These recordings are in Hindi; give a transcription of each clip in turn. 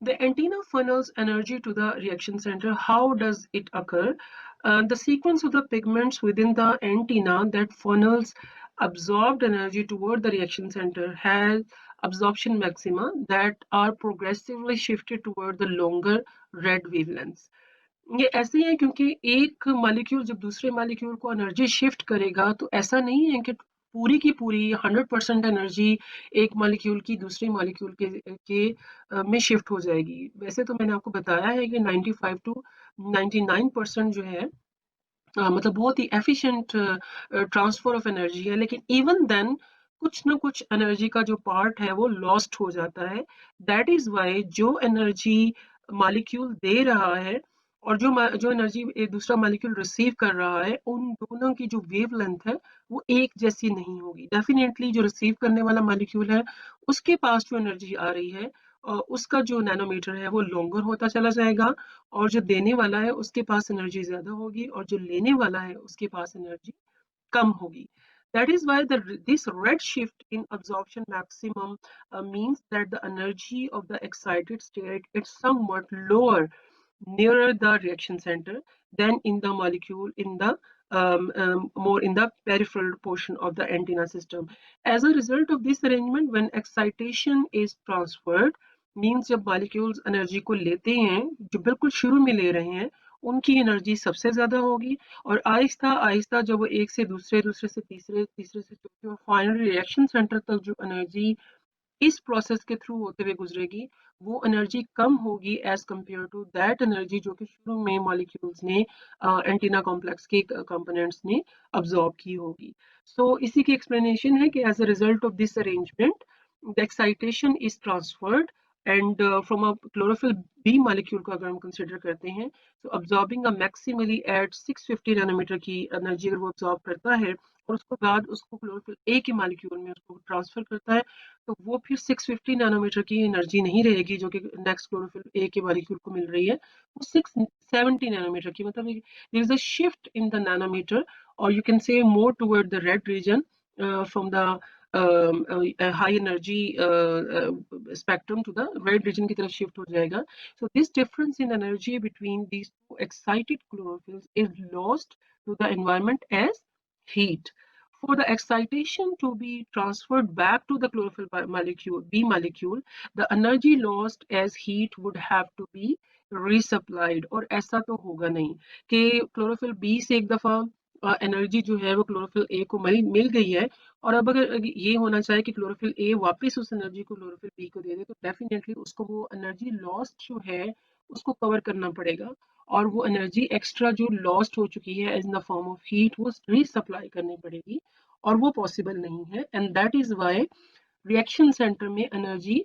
The antenna funnels energy to the reaction center. How does it occur? The sequence of the pigments within the antenna that funnels absorbed energy toward the reaction center has absorption maxima that are progressively shifted toward the longer red wavelengths. ये ऐसे ही है क्योंकि एक मॉलिक्यूल जब दूसरे मॉलिक्यूल को एनर्जी शिफ्ट करेगा तो ऐसा नहीं है कि पूरी की पूरी 100% एनर्जी एक मॉलिक्यूल की दूसरे मॉलिक्यूल में शिफ्ट हो जाएगी। वैसे तो मैंने आपको बताया है कि 95 टू 99% जो है मतलब बहुत ही एफिशिएंट ट्रांसफर ऑफ एनर्जी है, लेकिन इवन देन कुछ ना कुछ एनर्जी का जो पार्ट है वो लॉस्ट हो जाता है। दैट इज वाई जो एनर्जी मॉलिक्यूल दे रहा है और जो एनर्जी एक दूसरा मॉलिक्यूल रिसीव कर रहा है, उन दोनों की जो वेवलेंथ है वो एक जैसी नहीं होगी। डेफिनेटली जो रिसीव करने वाला मॉलिक्यूल है उसके पास जो एनर्जी आ रही है उसका जो नैनोमीटर है वो लॉन्गर होता चला जाएगा, और जो देने वाला है उसके पास एनर्जी ज्यादा होगी और जो लेने वाला है उसके पास एनर्जी कम होगी। That is why this red shift in absorption maximum means that the energy of the excited state is somewhat lower nearer the reaction center than in the molecule in the more in the peripheral portion of the antenna system. As a result of this arrangement, when excitation is transferred, means जब मॉलिक्यूल्स एनर्जी को लेते हैं, जो बिल्कुल शुरू में ले रहे हैं, उनकी एनर्जी सबसे ज्यादा होगी, और आहिस्ता आहिस्ता जब वो एक से दूसरे, दूसरे से तीसरे, तीसरे से चौथे और फाइनल रिएक्शन सेंटर तक जो एनर्जी इस प्रोसेस के थ्रू होते हुए गुजरेगी, वो एनर्जी कम होगी as compare to that energy जो कि शुरू में मॉलिक्यूल्स ने एंटीना कॉम्प्लेक्स के कंपोनेंट्स ने अब्सॉर्ब की होगी। सो इसी की एक्सप्लेनेशन है कि as a result of this arrangement the excitation is transferred and from a chlorophyll b molecule को अगर हम कंसिडर करते हैं, तो absorbing a maximally at 650 nanometer की एनर्जी अगर वो अब्सॉर्ब करता है और उसके बाद उसको क्लोरोफिल ए के मॉलिक्यूल में उसको ट्रांसफर करता है, तो वो फिर 650 नैनोमीटर की एनर्जी नहीं रहेगी जो कि नेक्स्ट क्लोरोफिल ए के मॉलिक्यूल को मिल रही है, वो 670 नैनोमीटर की, मतलब there is a shift in the nanometer, और you can say more toward the red region from the high energy spectrum to the red region की तरफ शिफ्ट हो जाएगा। So this difference in energy between these two excited chlorophylls is lost to the environment as heat. For the excitation to be transferred back to the chlorophyll molecule, B molecule, the energy lost as heat would have to be resupplied. और ऐसा तो होगा नहीं कि क्लोरोफिल बी से एक दफा एनर्जी जो है वो क्लोरोफिल ए को मिल गई है, और अब अगर ये होना चाहे कि क्लोरोफिल ए वापस उस एनर्जी को क्लोरोफिल बी को दे दे, तो डेफिनेटली उसको वो एनर्जी लॉस्ट जो है उसको कवर करना पड़ेगा, और वो एनर्जी एक्स्ट्रा जो लॉस्ट हो चुकी है in the form of heat वो रीसप्लाई करनी पड़ेगी, और वो पॉसिबल नहीं है। And that is why reaction centre में एनर्जी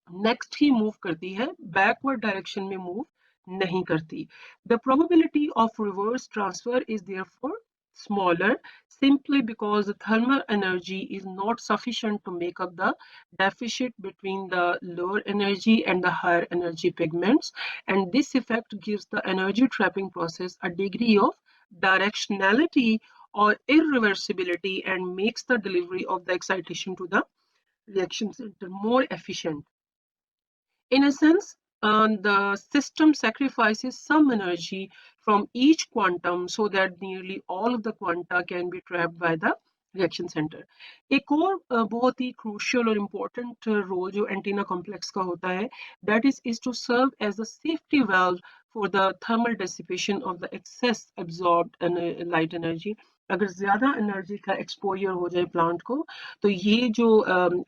नेक्स्ट ही मूव करती है, बैकवर्ड डायरेक्शन में मूव नहीं करती। The probability of reverse transfer is therefore smaller, simply because the thermal energy is not sufficient to make up the deficit between the lower energy and the higher energy pigments, and this effect gives the energy trapping process a degree of directionality or irreversibility and makes the delivery of the excitation to the reaction center more efficient. In a sense, the system sacrifices some energy from each quantum so that nearly all of the quanta can be trapped by the reaction centre. एक और बहुत ही क्रूशियल और इम्पोर्टेंट रोल जो एंटीना कॉम्प्लेक्स का होता है, that is to serve as a safety valve for the thermal dissipation of the excess absorbed light energy. अगर ज्यादा एनर्जी का एक्सपोजर हो जाए प्लांट को, तो ये जो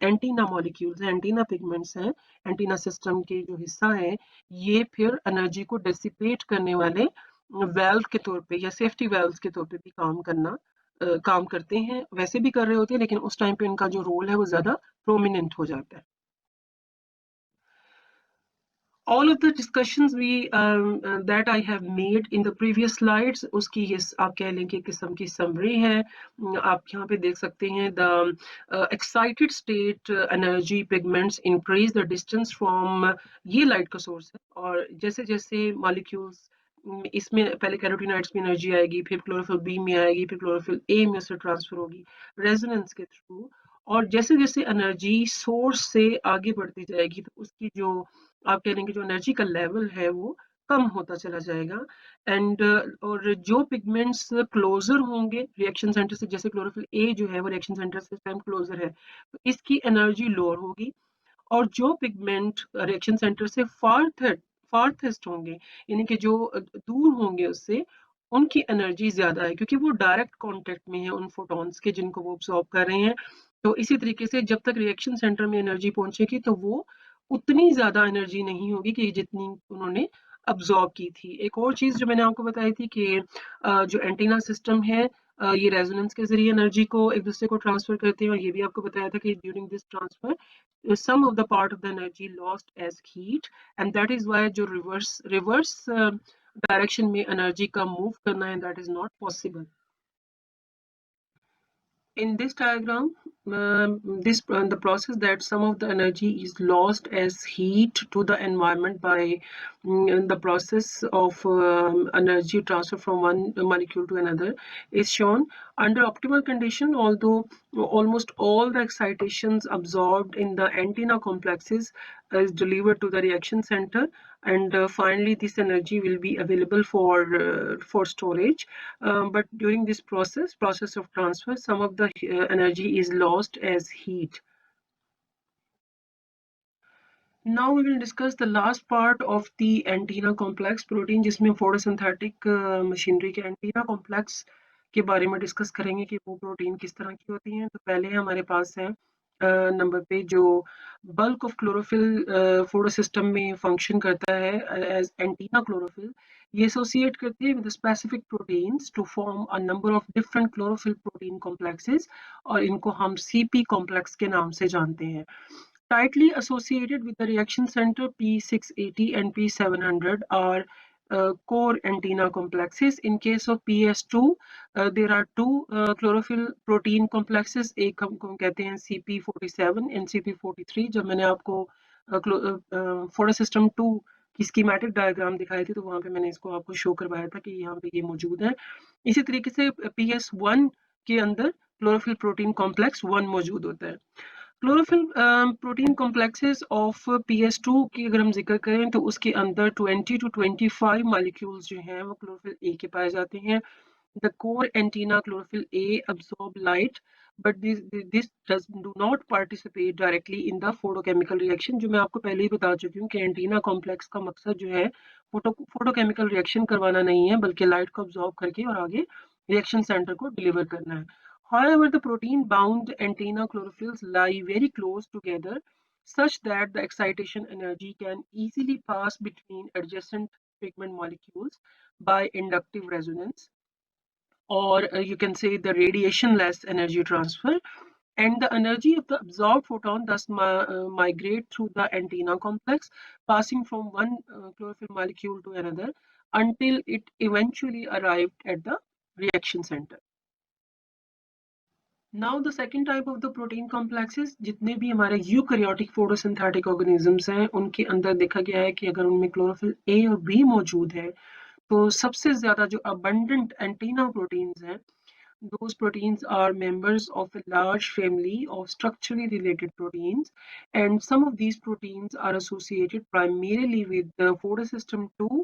एंटीना मॉलिक्यूल्स हैं, एंटीना पिगमेंट्स हैं, एंटीना सिस्टम के जो हिस्सा है, ये फिर एनर्जी को डेसिपेट करने वाले वेल्व के तौर पे या सेफ्टी वेल्व्स के तौर पे भी काम करते हैं, वैसे भी कर रहे होते हैं, लेकिन उस टाइम पे इनका जो रोल है वो ज्यादा प्रोमिनेंट हो जाता है। all of the discussions we that I have made in the previous slides, उसकी ये आप कह लें कि किस्म की summary है। आप यहाँ पे देख सकते हैं the excited state energy pigments increase the distance from ये light का source है, और जैसे जैसे molecules इसमें पहले कैरोटीनॉइड्स में एनर्जी आएगी, फिर क्लोरोफिल बी में आएगी, फिर क्लोरोफिल ए में से ट्रांसफर होगी रेजोनेंस के थ्रू, और जैसे जैसे एनर्जी सोर्स से आगे बढ़ती जाएगी तो उसकी जो आप कह रहे हैं कि जो एनर्जी का लेवल है वो कम होता चला जाएगा। एंड और जो पिगमेंट्स क्लोजर होंगे रिएक्शन सेंटर से, जैसे क्लोरोफिल ए जो है वो रिएक्शन सेंटर से इस टाइम क्लोजर है, तो इसकी एनर्जी लोअर होगी। और जो पिगमेंट रिएक्शन सेंटर से फार्थेस्ट होंगे, यानी कि जो दूर होंगे उससे, उनकी एनर्जी ज्यादा है, क्योंकि वो डायरेक्ट कांटेक्ट में है उन फोटॉन्स के जिनको वो ऑब्जॉर्ब कर रहे हैं। तो इसी तरीके से जब तक रिएक्शन सेंटर में एनर्जी पहुंचेगी तो वो उतनी ज्यादा एनर्जी नहीं होगी कि जितनी उन्होंने अब्जॉर्ब की थी। एक और चीज जो मैंने आपको बताई थी कि जो एंटीना सिस्टम है, ये रेजोनेंस के जरिए एनर्जी को एक दूसरे को ट्रांसफर करते हैं, और ये भी आपको बताया था कि during this transfer some of the part of the energy lost as heat, and that is why जो reverse direction में एनर्जी का मूव करना है, that is not possible. In this diagram, the process that some of the energy is lost as heat to the environment by the process of energy transfer from one molecule to another is shown under optimal condition. Although almost all the excitations absorbed in the antenna complexes is delivered to the reaction center, and finally this energy will be available for storage. But during this process of transfer, some of the energy is lost as heat. Now we will discuss the last part of the antenna complex protein, जिसमें photosynthetic machinery के antenna complex के बारे में डिस्कस करेंगे कि वो प्रोटीन किस तरह की होती हैं। तो पहले हमारे पास है नंबर पे जो बल्क ऑफ क्लोरोफिल फोटोसिस्टम में फंक्शन करता है एज एंटीना क्लोरोफिल। ये एसोसिएट करती है with specific proteins to form a number of different chlorophyll protein complexes, और इनको हम सीपी कॉम्प्लेक्स के नाम से जानते हैं। Tightly associated with the reaction center, P680 and P700 are core antenna complexes. In case of PS2, there are two chlorophyll protein complexes. एक हम कहते हैं CP47 and CP43। जब मैंने आपको फोटोसिस्टम 2 की स्कीमेटिक डायग्राम दिखाई थी, तो वहां पे मैंने इसको आपको शो करवाया था कि यहाँ पे ये मौजूद है। इसी तरीके से PS1 के अंदर क्लोरोफिल प्रोटीन कॉम्प्लेक्स 1 मौजूद होता है। Chlorophyll protein complexes of PS2 की अगर हम जिक्र करें तो उसके अंदर 20 to 25 मॉलिक्यूल्स जो हैं वो क्लोरोफिल ए के पाए जाते हैं। The core antenna chlorophyll A absorb light, but this does do not participate directly in the photochemical reaction। जो मैं आपको पहले ही बता चुकी हूँ कि एंटीना कॉम्प्लेक्स का मकसद जो है फोटोकेमिकल रिएक्शन करवाना नहीं है, बल्कि लाइट को absorb करके और आगे रिएक्शन सेंटर को डिलीवर करना है। However, the protein bound antenna chlorophylls lie very close together such that the excitation energy can easily pass between adjacent pigment molecules by inductive resonance, or you can say the radiation-less energy transfer, and the energy of the absorbed photon thus migrate through the antenna complex, passing from one chlorophyll molecule to another until it eventually arrived at the reaction center. Now the second type of the protein complexes, जितने भी हमारे यूकैरियोटिक फोटोसिंथेटिक ऑर्गेनिजम्स हैं उनके अंदर देखा गया है कि अगर उनमें क्लोरोफिल ए और बी मौजूद है तो सबसे ज्यादा जो abundant antenna proteins हैं, those proteins are members of a large family of structurally related proteins, and some of these proteins are associated primarily with the photosystem 2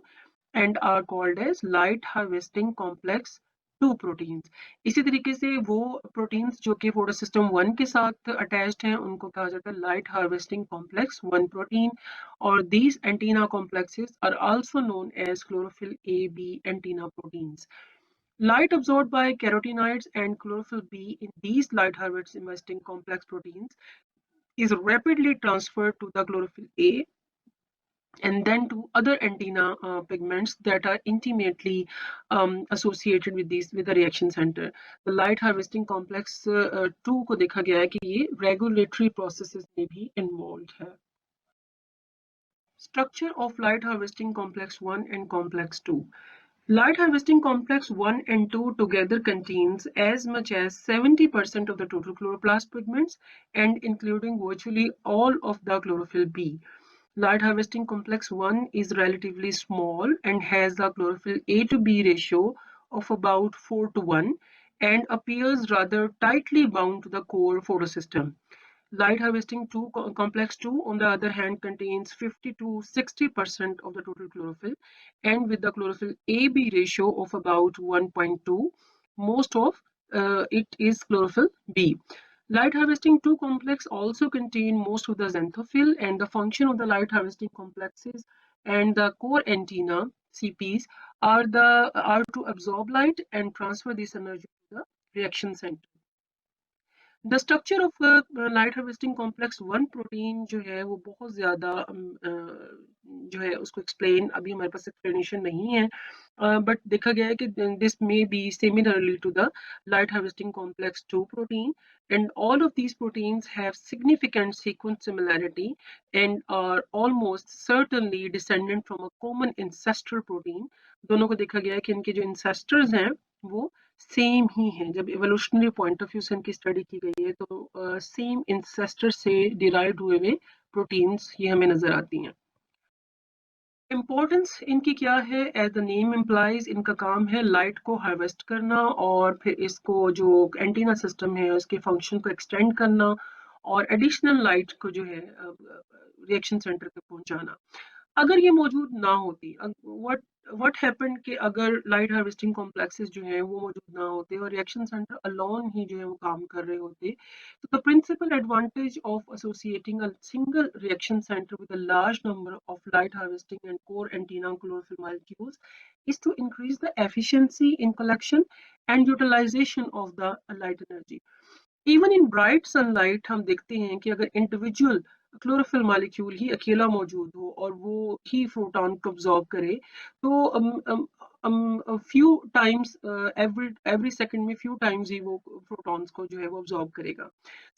and are called as light harvesting complex 2 proteins। इसी तरीके से वो प्रोटीन्स जो कि फोटोसिस्टम 1 के साथ अटैच्ड हैं उनको कहा जाता है लाइट हार्वेस्टिंग कॉम्प्लेक्स 1 प्रोटीन, और these antenna complexes are also known as chlorophyll A B antenna proteins। Light absorbed by carotenoids and chlorophyll B in these light harvesting complex proteins is rapidly transferred to the chlorophyll A and then to other antenna pigments that are intimately associated with these with the reaction center। The light harvesting complex 2 को देखा गया है कि ये regulatory processes में भी involved है। Structure of light harvesting complex 1 and complex 2। Light harvesting complex 1 and 2 together contains as much as 70% of the total chloroplast pigments and including virtually all of the chlorophyll B. Light harvesting complex 1 is relatively small and has a chlorophyll A to B ratio of about 4 to 1 and appears rather tightly bound to the core photosystem. Light harvesting 2 complex 2 on the other hand contains 50 to 60% of the total chlorophyll, and with the chlorophyll AB ratio of about 1.2, most of it is chlorophyll B. Light harvesting 2 complex also contain most of the xanthophyll, and the function of the light harvesting complexes and the core antenna CPs are to absorb light and transfer this energy to the reaction center. The structure of light harvesting complex 1 protein जो है वो बहुत ज़्यादा जो है उसको एक्सप्लेन अभी हमारे पास एक्सप्लेनेशन नहीं है, बट देखा गया है कि this may be similarly to the light harvesting complex 2 protein, and all of these proteins have significant sequence similarity and are almost certainly descendant from a common ancestral protein. दोनों को देखा गया है कि इनके जो ancestors हैं वो सेम ही है। जब इवोल्यूशनरी पॉइंट ऑफ व्यू से इनकी स्टडी की गई है तो सेम इंसेस्टर से डिराइव हुए हुए प्रोटीन्स ये हमें नजर आती हैं। इम्पोर्टेंस इनकी क्या है? एज द नेम इम्प्लाइज इनका काम है लाइट को हार्वेस्ट करना और फिर इसको जो एंटीना सिस्टम है उसके फंक्शन को एक्सटेंड करना और एडिशनल लाइट को जो है रिएक्शन सेंटर तक पहुंचाना। अगर ये मौजूद ना होती, व्हाट हैपेंड कि अगर लाइट हार्वेस्टिंग कॉम्प्लेक्सेस जो हैं वो मौजूद ना होते और रिएक्शन सेंटर अलोन ही जो है वो काम कर रहे होते, तो the principal advantage of associating a single reaction centre with a large number of light harvesting and core antenna chlorophyll molecules is to increase the efficiency in collection and utilization of the light energy. Even in bright sunlight हम देखते हैं कि अगर इंडिविजुअल क्लोरोफिल मॉलिक्यूल ही अकेला मौजूद हो और वो ही फोटोन को ऑब्जॉर्ब करे तो फ्यू टाइम्स एवरी सेकंड में फ्यू टाइम्स ही वो प्रोटॉन्स को जो है वो ऑब्जॉर्ब करेगा।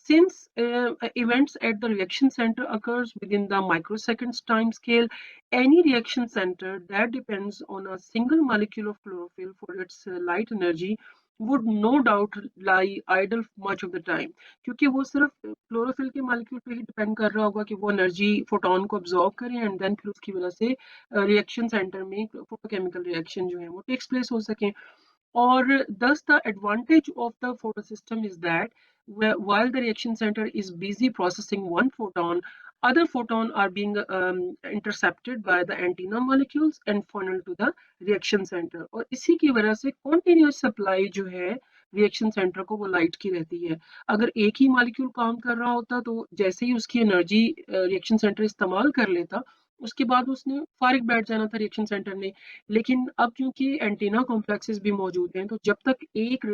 Since events at the reaction centre occurs with in the microseconds time scale, any reaction center that depends on a single molecule of chlorophyll for its light energy would no doubt lie idle much of the time, क्योंकि वो सिर्फ क्लोरोफिल के मॉलिक्यूल पे ही डिपेंड कर रहा होगा कि वो एनर्जी फोटोन को ऑब्जॉर्ब करे एंड देन फिर उसकी वजह से रिएक्शन सेंटर में फोटोकेमिकल रिएक्शन जो है वो टेक्स प्लेस हो सके। Or thus the advantage of the photosystem is that while the reaction center is busy processing one photon, other photons are being intercepted by the antenna molecules and funneled to the reaction center. और इसी की वजह से continuous supply जो है रिएक्शन सेंटर को वो लाइट की रहती है। अगर एक ही मॉलिक्यूल काम कर रहा होता तो जैसे ही उसकी एनर्जी रिएक्शन सेंटर इस्तेमाल कर लेता उसके बाद उसने फारिग बैठ जाना था रिएक्शन सेंटर ने। लेकिन अब क्योंकि एंटीना कॉम्प्लेक्सेस भी मौजूद हैं तो जब तक एक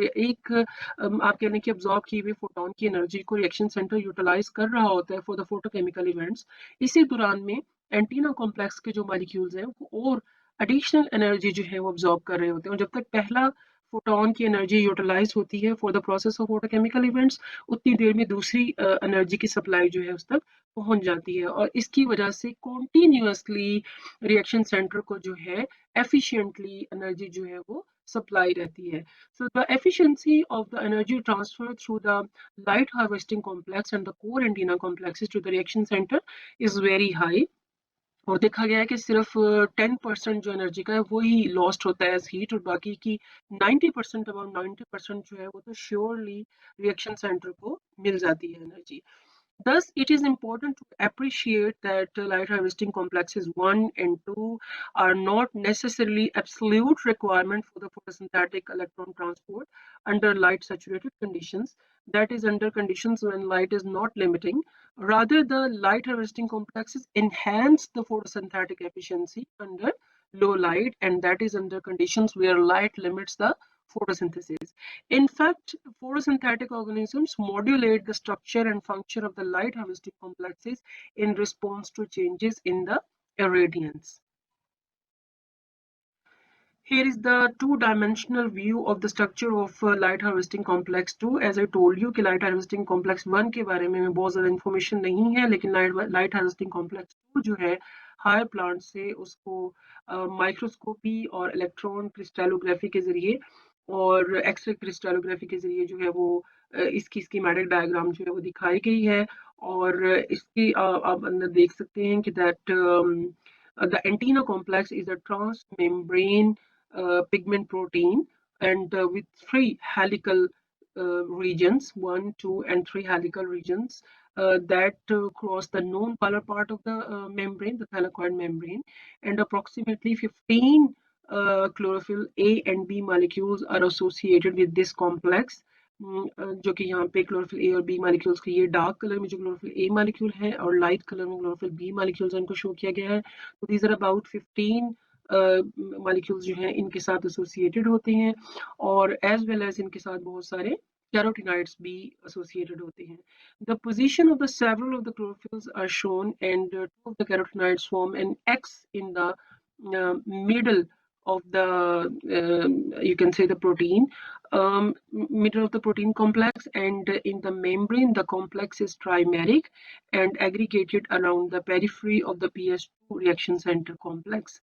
आप कह लें कि अब्जॉर्ब की हुई फोटोन की एनर्जी को रिएक्शन सेंटर यूटिलाइज कर रहा होता है फॉर द फोटोकेमिकल इवेंट्स, इसी दौरान में एंटीना कॉम्प्लेक्स के जो मॉलिक्यूल्स हैं वो और एडिशनल एनर्जी जो है वो अब्जॉर्ब कर रहे होते हैं। और जब तक पहला फोटोन की एनर्जी यूटिलाइज होती है for the process of photochemical events, उतनी देर में दूसरी एनर्जी की सप्लाई जो है उस तक पहुंच जाती है और इसकी वजह से कॉन्टिन्यूसली रिएक्शन सेंटर को जो है efficiently energy जो है वो supply रहती है। So the efficiency of the energy transfer through the light harvesting complex and the core antenna complexes to the reaction center is very high। और देखा गया है कि सिर्फ 10% जो एनर्जी का है वो ही लॉस्ट होता है एज हीट और बाकी की 90% अबाउट 90% जो है वो तो श्योरली रिएक्शन सेंटर को मिल जाती है energy. Thus, it is important to appreciate that light harvesting complexes 1 and 2 are not necessarily absolute requirement for the photosynthetic electron transport under light saturated conditions, that is under conditions when light is not limiting. Rather, the light harvesting complexes enhance the photosynthetic efficiency under low light, and that is under conditions where light limits the photosynthesis. In fact, photosynthetic organisms modulate the structure and function of the light harvesting complexes in response to changes in the irradiance. Here is the two-dimensional view of the structure of light harvesting complex 2. As I told you कि light harvesting complex 1 के बारे में बहुत ज़्यादा information नहीं है, लेकिन light harvesting complex 2 जो है हायर प्लांट से उसको माइक्रोस्कोपी और इलेक्ट्रॉन क्रिस्टलोग्राफी के जरिए और एक्सरे क्रिस्टलोग्राफी के जरिए जो है वो इसकी स्कीमेटिक डायग्राम जो है वो दिखाई गई है। और इसकी आप अंदर देख सकते हैं कि that the antenna complex is a transmembrane pigment protein and with three helical regions, 1, 2, and 3 helical regions that cross the non-polar part of the membrane, the thylakoid membrane, and approximately 15 chlorophyll A and B molecules are associated with this complex. जो कि यहाँ पे क्लोरोफिल ए और बी मॉलिक्यूल्स की ये डार्क कलर में जो क्लोरोफिल ए मॉलिक्यूल है और लाइट कलर में क्लोरोफिल बी मॉलिक्यूल्स इनको शो किया गया है. तो दीज आर अबाउट 15 मॉलिक्यूल्स जो हैं इनके साथ एसोसिएटेड होते हैं और एज वेल एज इनके साथ बहुत सारे carotenoids भी associated होते हैं. The position of the several of the chlorophylls are shown and two of the carotenoids form an X in the middle of the you can say the protein, middle of the protein complex, and in the membrane the complex is trimeric and aggregated around the periphery of the PS2 reaction center complex.